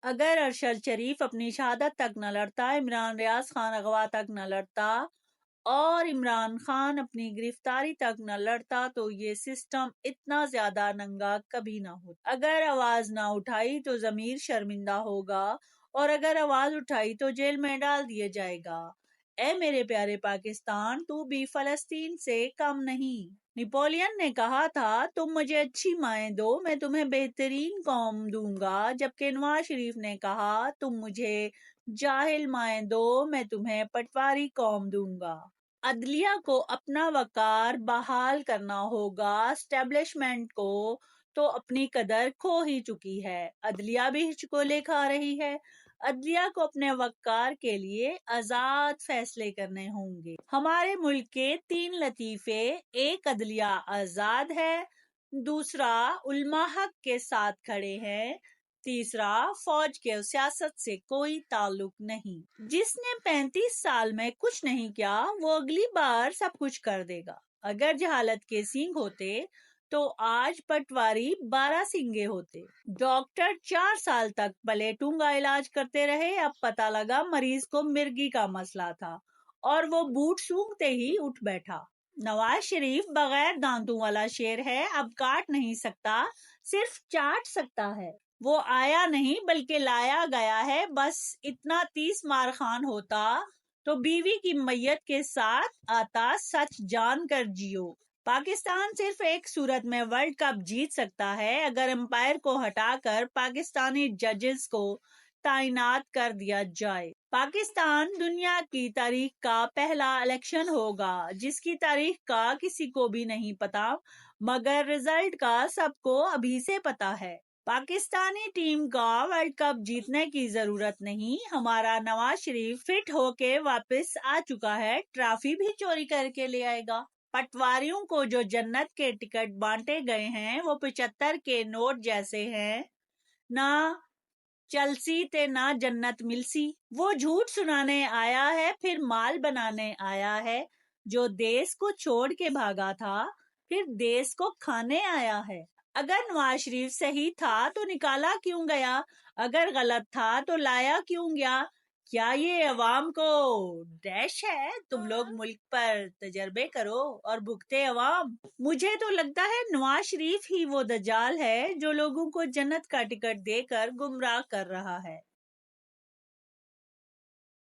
اگر ارشد شریف اپنی شہادت تک نہ لڑتا، عمران ریاض خان اغوا تک نہ لڑتا اور عمران خان اپنی گرفتاری تک نہ لڑتا تو یہ سسٹم اتنا زیادہ ننگا کبھی نہ ہوتا۔ اگر آواز نہ اٹھائی تو ضمیر شرمندہ ہوگا اور اگر آواز اٹھائی تو جیل میں ڈال دیا جائے گا۔ اے میرے پیارے پاکستان، تو بھی فلسطین سے کم نہیں۔ نپولین نے کہا تھا، تم مجھے اچھی مائیں دو، میں تمہیں بہترین قوم دوں گا، جبکہ نواز شریف نے کہا، تم مجھے جاہل مائیں دو، میں تمہیں پٹواری قوم دوں گا۔ عدلیہ کو اپنا وقار بحال کرنا ہوگا، اسٹیبلشمنٹ کو تو اپنی قدر کھو ہی چکی ہے۔ عدلیہ بھی ہچکولے کھا رہی ہے۔ عدلیہ کو اپنے وقار کے لیے آزاد فیصلے کرنے ہوں گے۔ ہمارے ملک کے 3 لطیفے: ایک، عدلیہ آزاد ہے، دوسرا، علماء حق کے ساتھ کھڑے ہیں، تیسرا، فوج کے سیاست سے کوئی تعلق نہیں۔ جس نے 35 سال میں کچھ نہیں کیا وہ اگلی بار سب کچھ کر دے گا۔ اگر جہالت کے سینگ ہوتے تو آج پٹواری 12 سینگے ہوتے۔ ڈاکٹر 4 سال تک پلیٹوں کا علاج کرتے رہے، اب پتہ لگا مریض کو مرگی کا مسئلہ تھا اور وہ بوٹ سونگھتے ہی اٹھ بیٹھا۔ نواز شریف بغیر دانتوں والا شیر ہے، اب کاٹ نہیں سکتا، صرف چاٹ سکتا ہے۔ وہ آیا نہیں بلکہ لایا گیا ہے۔ بس اتنا 30 مار خان ہوتا تو بیوی کی میت کے ساتھ آتا، سچ جان کر جیو۔ پاکستان صرف ایک صورت میں ورلڈ کپ جیت سکتا ہے، اگر امپائر کو ہٹا کر پاکستانی ججز کو تعینات کر دیا جائے۔ پاکستان دنیا کی تاریخ کا پہلا الیکشن ہوگا جس کی تاریخ کا کسی کو بھی نہیں پتا، مگر رزلٹ کا سب کو ابھی سے پتا ہے۔ پاکستانی ٹیم کا ورلڈ کپ جیتنے کی ضرورت نہیں، ہمارا نواز شریف فٹ ہو کے واپس آ چکا ہے، ٹرافی بھی چوری کر کے لے آئے گا۔ پٹواریوں کو جو جنت کے ٹکٹ بانٹے گئے ہیں وہ 75 کے نوٹ جیسے ہیں، نہ چلسی تے نہ جنت ملسی۔ وہ جھوٹ سنانے آیا ہے، پھر مال بنانے آیا ہے۔ جو دیس کو چھوڑ کے بھاگا تھا، پھر دیس کو کھانے آیا ہے۔ اگر نواز شریف صحیح تھا تو نکالا کیوں گیا؟ اگر غلط تھا تو لایا کیوں گیا؟ کیا یہ عوام کو ڈیش ہے؟ تم لوگ ملک پر تجربے کرو اور بھگتے عوام۔ مجھے تو لگتا ہے نواز شریف ہی وہ دجال ہے جو لوگوں کو جنت کا ٹکٹ دے کر گمراہ کر رہا ہے۔